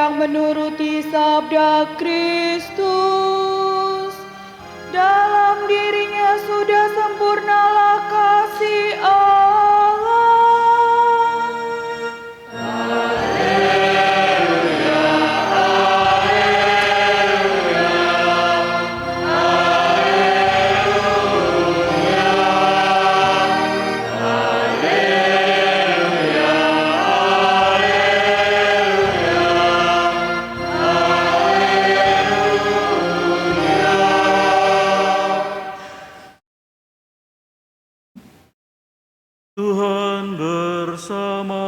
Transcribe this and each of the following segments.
yang menuruti sabda Kristus. Dalam dirinya sudah sempurnalah kasih Allah. Tuhan bersamamu.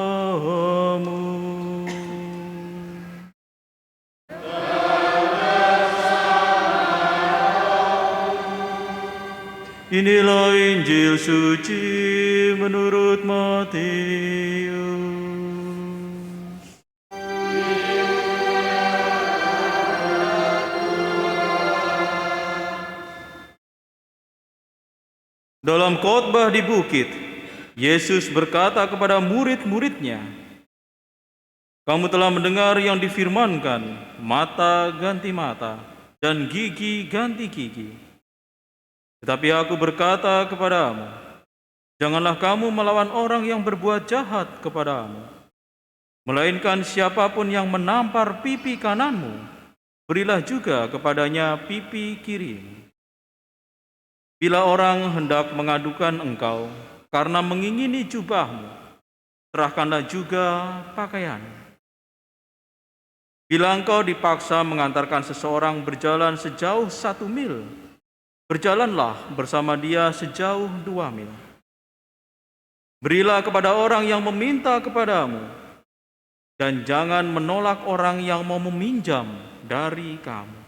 Inilah Injil suci menurut Matius. Dalam khotbah di bukit, Yesus berkata kepada murid-muridnya, "Kamu telah mendengar yang difirmankan, mata ganti mata dan gigi ganti gigi. Tetapi aku berkata kepadamu, janganlah kamu melawan orang yang berbuat jahat kepadamu. Melainkan siapapun yang menampar pipi kananmu, berilah juga kepadanya pipi kirimu. Bila orang hendak mengadukan engkau karena mengingini jubahmu, serahkanlah juga pakaianmu. Bila engkau dipaksa mengantarkan seseorang berjalan sejauh 1 mil, berjalanlah bersama dia sejauh 2 mil. Berilah kepada orang yang meminta kepadamu, dan jangan menolak orang yang mau meminjam dari kamu.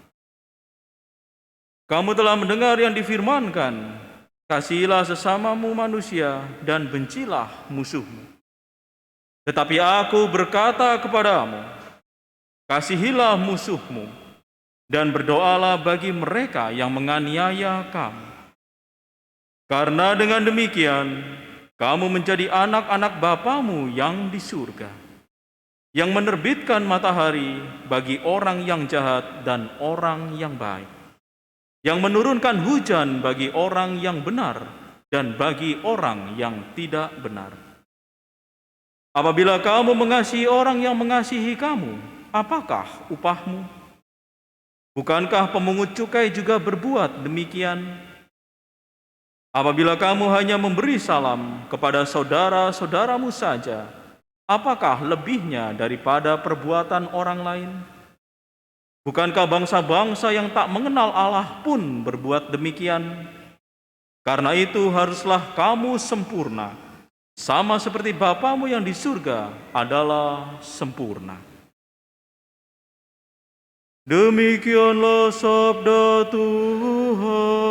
Kamu telah mendengar yang difirmankan, kasihilah sesamamu manusia dan bencilah musuhmu. Tetapi aku berkata kepadamu, kasihilah musuhmu dan berdoalah bagi mereka yang menganiaya kamu. Karena dengan demikian, kamu menjadi anak-anak Bapamu yang di surga, yang menerbitkan matahari bagi orang yang jahat dan orang yang baik, yang menurunkan hujan bagi orang yang benar dan bagi orang yang tidak benar. Apabila kamu mengasihi orang yang mengasihi kamu, apakah upahmu? Bukankah pemungut cukai juga berbuat demikian? Apabila kamu hanya memberi salam kepada saudara-saudaramu saja, apakah lebihnya daripada perbuatan orang lain? Bukankah bangsa-bangsa yang tak mengenal Allah pun berbuat demikian? Karena itu haruslah kamu sempurna, sama seperti Bapamu yang di surga adalah sempurna." Demikianlah sabda Tuhan.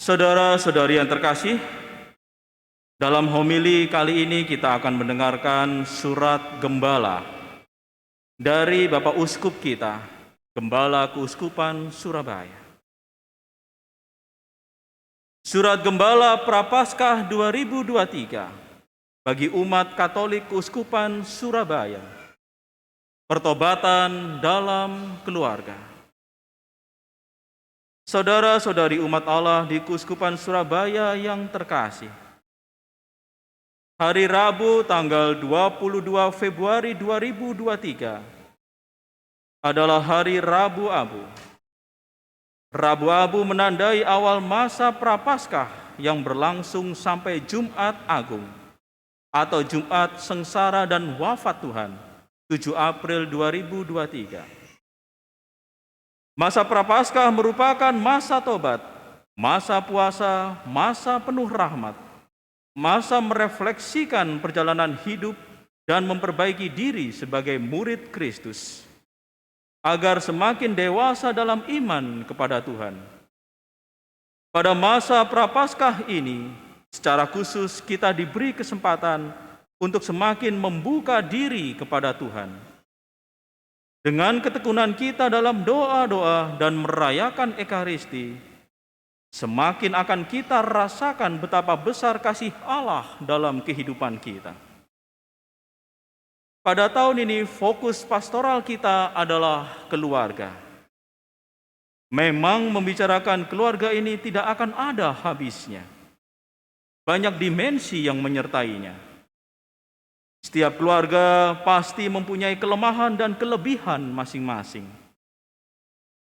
Saudara-saudari yang terkasih, dalam homili kali ini kita akan mendengarkan surat Gembala dari Bapak Uskup kita, Gembala Keuskupan Surabaya. Surat Gembala Prapaskah 2023 bagi umat Katolik Keuskupan Surabaya. Pertobatan dalam keluarga. Saudara-saudari umat Allah di Keuskupan Surabaya yang terkasih, hari Rabu tanggal 22 Februari 2023 adalah hari Rabu Abu. Rabu Abu menandai awal masa Prapaskah yang berlangsung sampai Jumat Agung atau Jumat Sengsara dan Wafat Tuhan, 7 April 2023. Masa Prapaskah merupakan masa tobat, masa puasa, masa penuh rahmat, masa merefleksikan perjalanan hidup dan memperbaiki diri sebagai murid Kristus, agar semakin dewasa dalam iman kepada Tuhan. Pada masa Prapaskah ini, secara khusus kita diberi kesempatan untuk semakin membuka diri kepada Tuhan, Dengan ketekunan kita dalam doa-doa dan merayakan Ekaristi, semakin akan kita rasakan betapa besar kasih Allah dalam kehidupan kita. Pada tahun ini fokus pastoral kita adalah keluarga. Memang membicarakan keluarga ini tidak akan ada habisnya. Banyak dimensi yang menyertainya. Setiap keluarga pasti mempunyai kelemahan dan kelebihan masing-masing.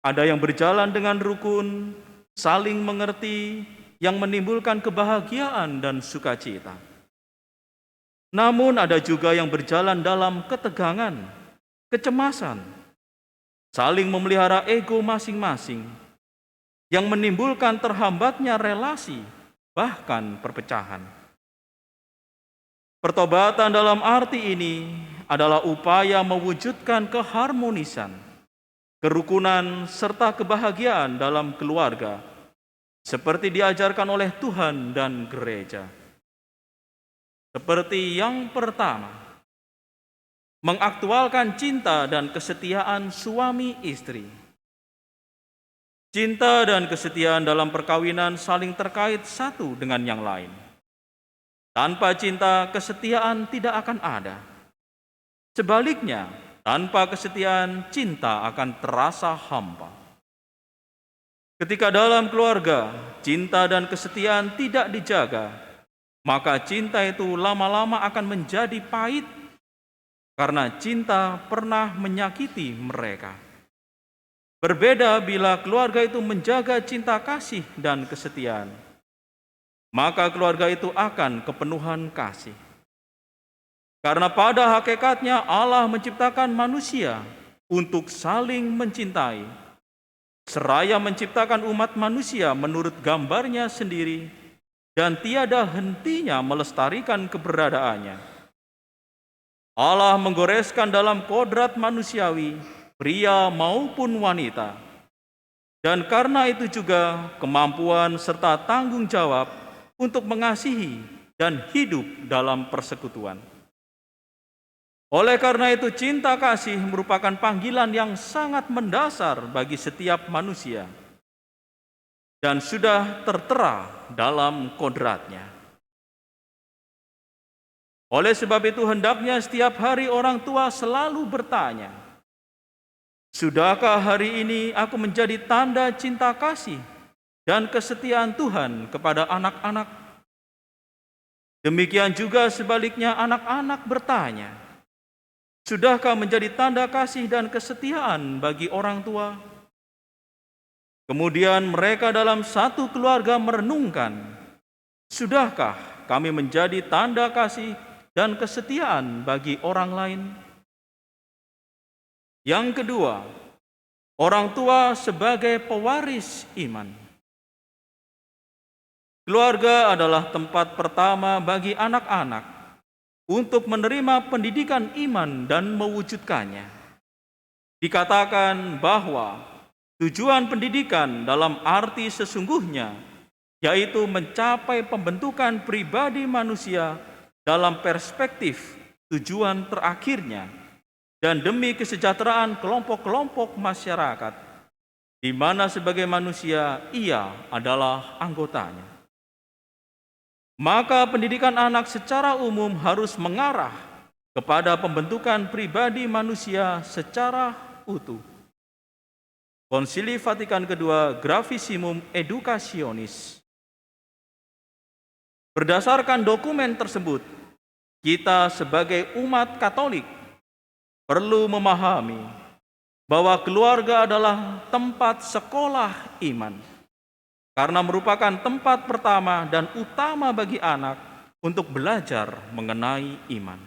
Ada yang berjalan dengan rukun, saling mengerti, yang menimbulkan kebahagiaan dan sukacita. Namun ada juga yang berjalan dalam ketegangan, kecemasan, saling memelihara ego masing-masing, yang menimbulkan terhambatnya relasi, bahkan perpecahan. Pertobatan dalam arti ini adalah upaya mewujudkan keharmonisan, kerukunan, serta kebahagiaan dalam keluarga, seperti diajarkan oleh Tuhan dan gereja. Seperti yang pertama, mengaktualkan cinta dan kesetiaan suami istri. Cinta dan kesetiaan dalam perkawinan saling terkait satu dengan yang lain. Tanpa cinta, kesetiaan tidak akan ada. Sebaliknya, tanpa kesetiaan, cinta akan terasa hampa. Ketika dalam keluarga, cinta dan kesetiaan tidak dijaga, maka cinta itu lama-lama akan menjadi pahit karena cinta pernah menyakiti mereka. Berbeda bila keluarga itu menjaga cinta kasih dan kesetiaan, maka keluarga itu akan kepenuhan kasih. Karena pada hakikatnya Allah menciptakan manusia untuk saling mencintai, seraya menciptakan umat manusia menurut gambarnya sendiri dan tiada hentinya melestarikan keberadaannya. Allah menggoreskan dalam kodrat manusiawi, pria maupun wanita, dan karena itu juga kemampuan serta tanggung jawab untuk mengasihi dan hidup dalam persekutuan. Oleh karena itu, cinta kasih merupakan panggilan yang sangat mendasar bagi setiap manusia dan sudah tertera dalam kodratnya. Oleh sebab itu, hendaknya setiap hari orang tua selalu bertanya, sudahkah hari ini aku menjadi tanda cinta kasih dan kesetiaan Tuhan kepada anak-anak? Demikian juga sebaliknya, anak-anak bertanya, sudahkah menjadi tanda kasih dan kesetiaan bagi orang tua? Kemudian mereka dalam satu keluarga merenungkan, sudahkah kami menjadi tanda kasih dan kesetiaan bagi orang lain? Yang kedua, orang tua sebagai pewaris iman. Keluarga adalah tempat pertama bagi anak-anak untuk menerima pendidikan iman dan mewujudkannya. Dikatakan bahwa tujuan pendidikan dalam arti sesungguhnya yaitu mencapai pembentukan pribadi manusia dalam perspektif tujuan terakhirnya dan demi kesejahteraan kelompok-kelompok masyarakat, di mana sebagai manusia ia adalah anggotanya. Maka pendidikan anak secara umum harus mengarah kepada pembentukan pribadi manusia secara utuh. Konsili Vatikan II Gravissimum Educationis. Berdasarkan dokumen tersebut, kita sebagai umat Katolik perlu memahami bahwa keluarga adalah tempat sekolah iman, karena merupakan tempat pertama dan utama bagi anak untuk belajar mengenai iman.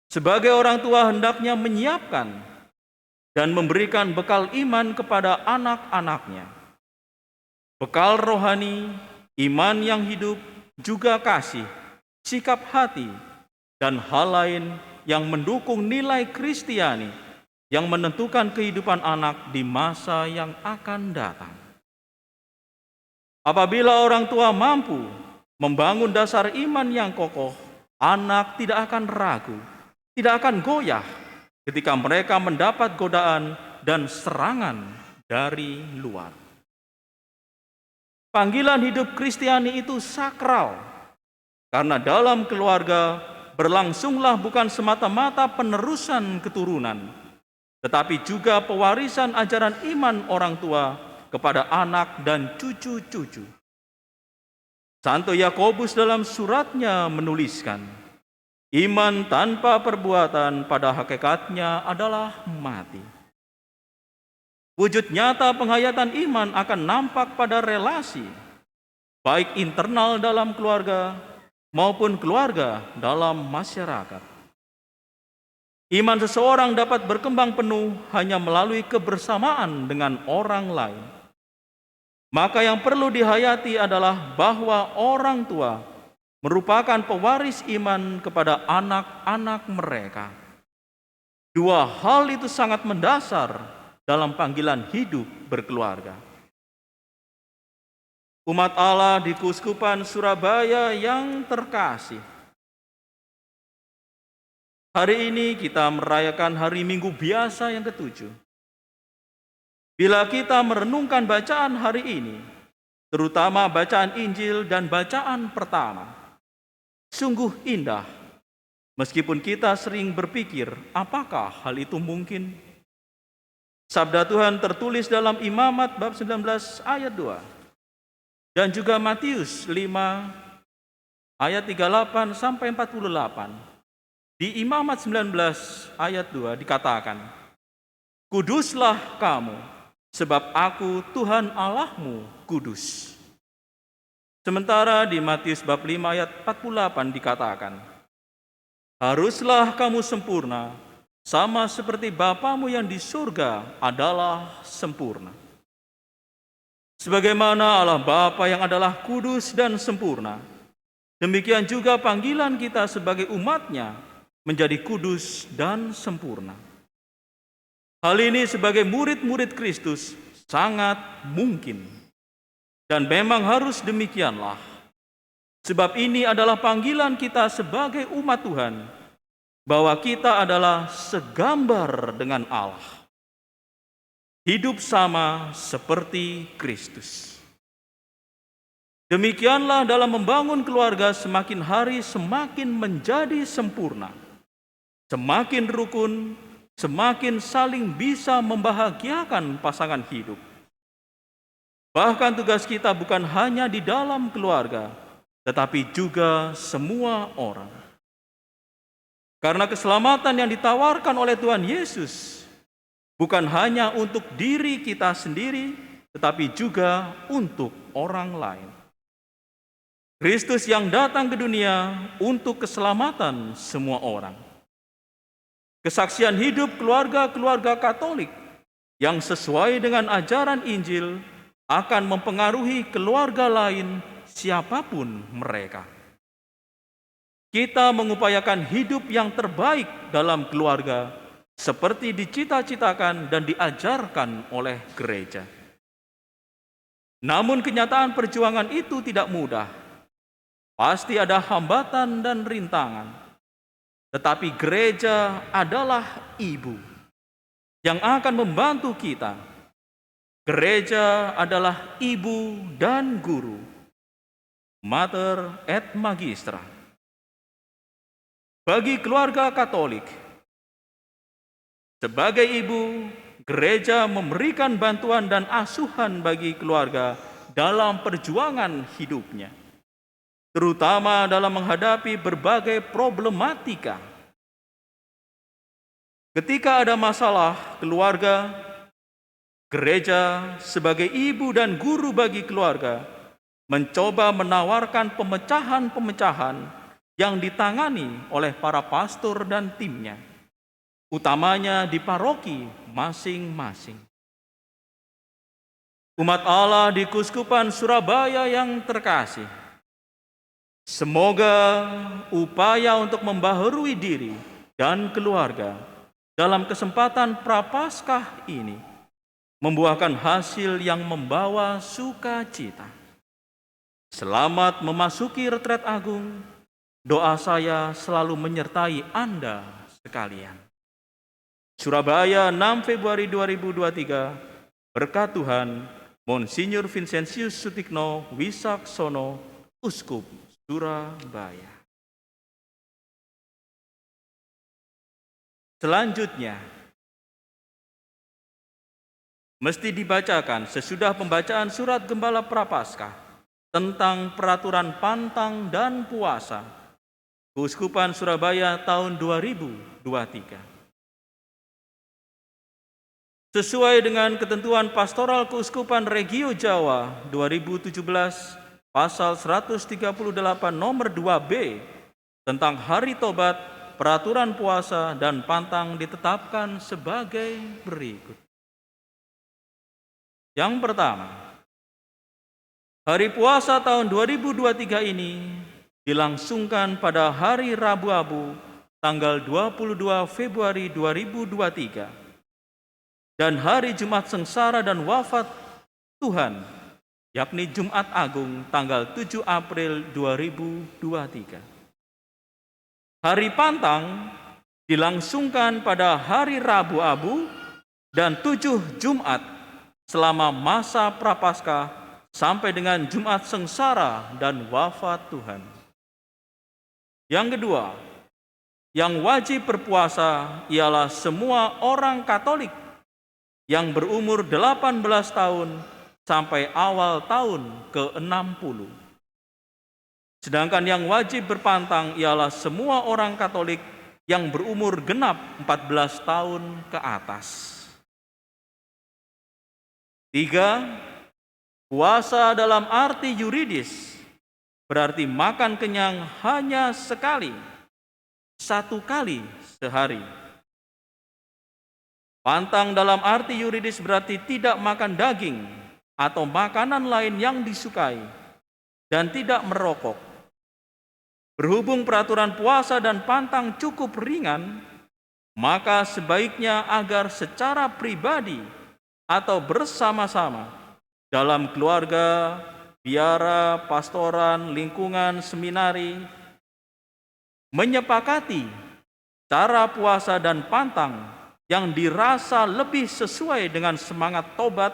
Sebagai orang tua hendaknya menyiapkan dan memberikan bekal iman kepada anak-anaknya. Bekal rohani, iman yang hidup, juga kasih, sikap hati, dan hal lain yang mendukung nilai Kristiani yang menentukan kehidupan anak di masa yang akan datang. Apabila orang tua mampu membangun dasar iman yang kokoh, anak tidak akan ragu, tidak akan goyah, ketika mereka mendapat godaan dan serangan dari luar. Panggilan hidup Kristiani itu sakral, karena dalam keluarga berlangsunglah bukan semata-mata penerusan keturunan, tetapi juga pewarisan ajaran iman orang tua kepada anak dan cucu-cucu. Santo Yakobus dalam suratnya menuliskan, iman tanpa perbuatan pada hakikatnya adalah mati. Wujud nyata penghayatan iman akan nampak pada relasi, baik internal dalam keluarga maupun keluarga dalam masyarakat. Iman seseorang dapat berkembang penuh hanya melalui kebersamaan dengan orang lain. Maka yang perlu dihayati adalah bahwa orang tua merupakan pewaris iman kepada anak-anak mereka. Dua hal itu sangat mendasar dalam panggilan hidup berkeluarga. Umat Allah di Keuskupan Surabaya yang terkasih, hari ini kita merayakan hari Minggu Biasa yang ke-7. Bila kita merenungkan bacaan hari ini, terutama bacaan Injil dan bacaan pertama, sungguh indah, meskipun kita sering berpikir, apakah hal itu mungkin? Sabda Tuhan tertulis dalam Imamat bab 19 ayat 2, dan juga Matius 5 ayat 38 sampai 48. Di Imamat 19 ayat 2 dikatakan, "Kuduslah kamu, sebab aku Tuhan Allahmu kudus." Sementara di Matius bab 5 ayat 48 dikatakan, "Haruslah kamu sempurna, sama seperti Bapamu yang di surga adalah sempurna." Sebagaimana Allah Bapa yang adalah kudus dan sempurna, demikian juga panggilan kita sebagai umat-Nya menjadi kudus dan sempurna. Hal ini sebagai murid-murid Kristus sangat mungkin. Dan memang harus demikianlah. Sebab ini adalah panggilan kita sebagai umat Tuhan, bahwa kita adalah segambar dengan Allah. Hidup sama seperti Kristus. Demikianlah dalam membangun keluarga semakin hari semakin menjadi sempurna. Semakin rukun, semakin saling bisa membahagiakan pasangan hidup. Bahkan tugas kita bukan hanya di dalam keluarga, tetapi juga semua orang. Karena keselamatan yang ditawarkan oleh Tuhan Yesus bukan hanya untuk diri kita sendiri, tetapi juga untuk orang lain. Kristus yang datang ke dunia untuk keselamatan semua orang. Kesaksian hidup keluarga-keluarga Katolik yang sesuai dengan ajaran Injil akan mempengaruhi keluarga lain siapapun mereka. Kita mengupayakan hidup yang terbaik dalam keluarga seperti dicita-citakan dan diajarkan oleh gereja. Namun kenyataan perjuangan itu tidak mudah. Pasti ada hambatan dan rintangan. Tetapi gereja adalah ibu yang akan membantu kita. Gereja adalah ibu dan guru, mater et magistra. Bagi keluarga Katolik, sebagai ibu, gereja memberikan bantuan dan asuhan bagi keluarga dalam perjuangan hidupnya, terutama dalam menghadapi berbagai problematika. Ketika ada masalah keluarga, gereja sebagai ibu dan guru bagi keluarga mencoba menawarkan pemecahan-pemecahan yang ditangani oleh para pastor dan timnya, utamanya di paroki masing-masing. Umat Allah di Keuskupan Surabaya yang terkasih, semoga upaya untuk membaharui diri dan keluarga dalam kesempatan Prapaskah ini membuahkan hasil yang membawa sukacita. Selamat memasuki retret agung. Doa saya selalu menyertai Anda sekalian. Surabaya, 6 Februari 2023. Berkat Tuhan, Monsinyur Vincentius Sutikno Wisaksono, Uskup Surabaya. Selanjutnya, mesti dibacakan sesudah pembacaan surat Gembala Prapaskah tentang peraturan pantang dan puasa Keuskupan Surabaya tahun 2023. Sesuai dengan ketentuan Pastoral Keuskupan Regio Jawa 2017 pasal 138 nomor 2B tentang Hari Tobat, peraturan puasa dan pantang ditetapkan sebagai berikut. Yang pertama, hari puasa tahun 2023 ini dilangsungkan pada hari Rabu Abu tanggal 22 Februari 2023 dan hari Jumat Sengsara dan Wafat Tuhan, yakni Jumat Agung tanggal 7 April 2023. Hari Pantang dilangsungkan pada hari Rabu Abu dan 7 Jumat selama masa Prapaskah sampai dengan Jumat Sengsara dan Wafat Tuhan. Yang kedua, yang wajib berpuasa ialah semua orang Katolik yang berumur 18 tahun sampai awal tahun ke-60. Sedangkan yang wajib berpantang ialah semua orang Katolik yang berumur genap 14 tahun ke atas. 3. Puasa dalam arti yuridis berarti makan kenyang hanya sekali, 1 kali sehari. Pantang dalam arti yuridis berarti tidak makan daging atau makanan lain yang disukai dan tidak merokok. Berhubung peraturan puasa dan pantang cukup ringan, maka sebaiknya agar secara pribadi atau bersama-sama dalam keluarga, biara, pastoran, lingkungan, seminari menyepakati cara puasa dan pantang yang dirasa lebih sesuai dengan semangat tobat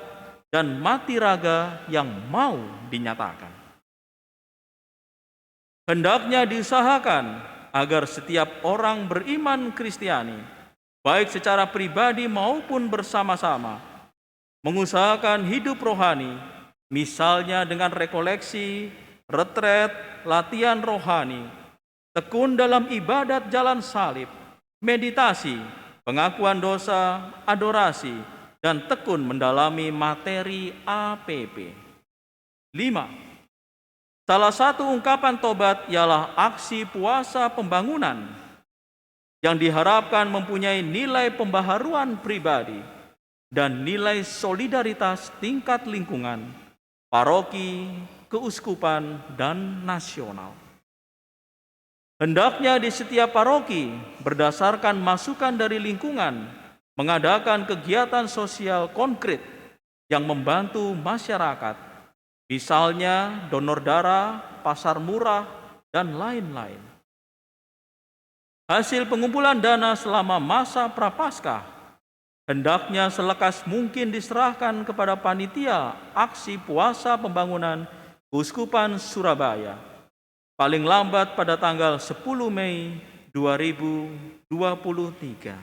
dan mati raga yang mau dinyatakan. Hendaknya diusahakan agar setiap orang beriman Kristiani, baik secara pribadi maupun bersama-sama, mengusahakan hidup rohani, misalnya dengan rekoleksi, retret, latihan rohani, tekun dalam ibadat jalan salib, meditasi, pengakuan dosa, adorasi, dan tekun mendalami materi APP. 5. Salah satu ungkapan tobat ialah aksi puasa pembangunan yang diharapkan mempunyai nilai pembaharuan pribadi dan nilai solidaritas tingkat lingkungan, paroki, keuskupan, dan nasional. Hendaknya di setiap paroki berdasarkan masukan dari lingkungan mengadakan kegiatan sosial konkret yang membantu masyarakat, misalnya donor darah, pasar murah, dan lain-lain. Hasil pengumpulan dana selama masa Prapaskah hendaknya selekas mungkin diserahkan kepada panitia aksi puasa pembangunan Keuskupan Surabaya, paling lambat pada tanggal 10 Mei 2023.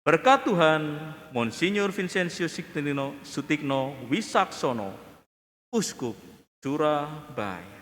Berkat Tuhan, Monsinyur Vincentius Sutikno Wisaksono, Uskup Surabaya.